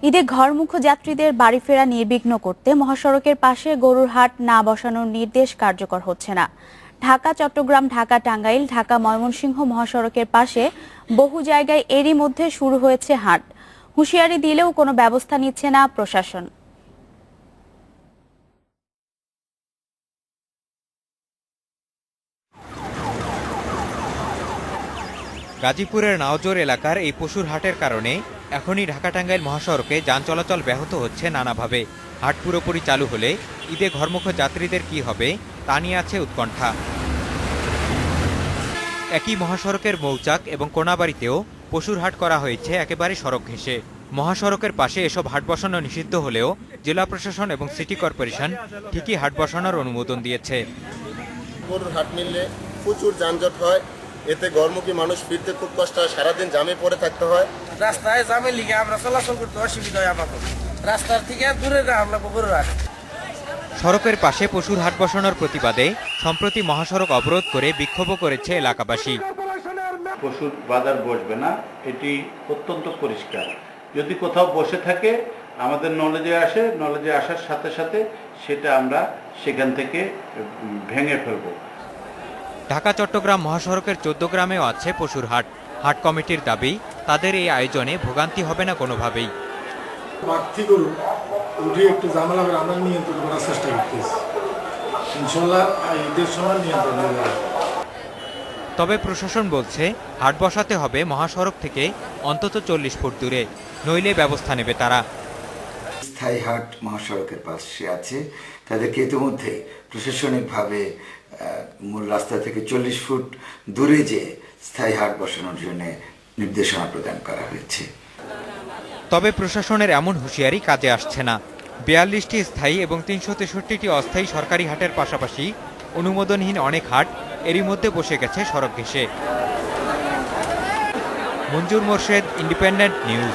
ঈদে ঘরমুখো যাত্রীদের বাড়ি ফেরা নির্বিঘ্ন করতে মহাসড়কের পাশে গরুর হাট না বসানোর নির্দেশ কার্যকর হচ্ছে না। ঢাকা চট্টগ্রাম, ঢাকা টাঙ্গাইল, ঢাকা ময়মনসিংহ মহাসড়কের পাশে বহু জায়গায় এরই মধ্যে শুরু হয়েছে হাট। হুঁশিয়ারি দিলেও কোনো ব্যবস্থা নিচ্ছে না প্রশাসন। গাজীপুরের নাওজোর এলাকার এই পশুর হাটের কারণে এখনই ঢাকা টাঙ্গাইল মহাসড়কে যান চলাচল ব্যাহত হচ্ছে নানাভাবে। হাট পুরোপুরি চালু হলে ঈদে ঘরমুখ যাত্রীদের কি হবে তা নিয়ে আছে উৎকণ্ঠা। একই মহাসড়কের মৌচাক এবং কোনাবাড়িতেও পশুর হাট করা হয়েছে একেবারে সড়ক ঘেঁষে। মহাসড়কের পাশে এসব হাট বসানো নিষিদ্ধ হলেও জেলা প্রশাসন এবং সিটি কর্পোরেশন ঠিকই হাট বসানোর অনুমোদন দিয়েছে। গরুর হাট মিললে প্রচুর যানজট হয়, এতে ঘরমুখী মানুষ ফিরতে খুব কষ্ট হয়, সারাদিন জামে পড়ে থাকতে হয়। রাস্তায় জামে লিগে আমরা চলাচল করতে অসুবিধা হয় আমাদের, রাস্তার থেকে দূরে আমরা গরুর হাট। সড়কের পাশে পশুর হাট বসানোর প্রতিবাদে সম্প্রতি মহাসড়ক অবরোধ করে বিক্ষোভও করেছে এলাকাবাসী। পশুর বাজার বসবে না, এটি অত্যন্ত পরিষ্কার। যদি কোথাও বসে থাকে আমাদের নলেজে আসার সাথে সাথে সেটা আমরা সেখান থেকে ভেঙে ফেলবো। ঢাকা চট্টগ্রাম মহাসড়কের 14 গ্রামেও আছে পশুর হাট। হাট কমিটির দাবি, তাদের এই আয়োজনে ভোগান্তি হবে না কোনোভাবেই। বাড়তি গরু উঠে একটু ঝামেলা করে আমরা নিয়ন্ত্রণ করার চেষ্টা করতেছি, ইনশাল্লাহ ঈদের সময় নিয়ন্ত্রণ হয়ে যাবে। তবে প্রশাসন বলছে হাট বসাতে হবে মহাসড়ক থেকে অন্তত 40 ফুট দূরে, নইলে ব্যবস্থা নেবে তারা। স্থায়ী হাট মহাসড়কের পাশে আছে, তাদেরকে ইতিমধ্যে প্রশাসনিকভাবে মূল রাস্তা থেকে 40 ফুট দূরে যে স্থায়ী হাট বসানোর জন্য নির্দেশনা প্রদান করা হয়েছে। তবে প্রশাসনের এমন হুঁশিয়ারি কাজে আসছে না। 42টি স্থায়ী এবং 363টি অস্থায়ী সরকারি হাটের পাশাপাশি অনুমোদনহীন অনেক হাট এরই মধ্যে বসে গেছে সড়ক ঘেঁষে। মঞ্জুর মোর্শেদ, ইন্ডিপেন্ডেন্ট নিউজ।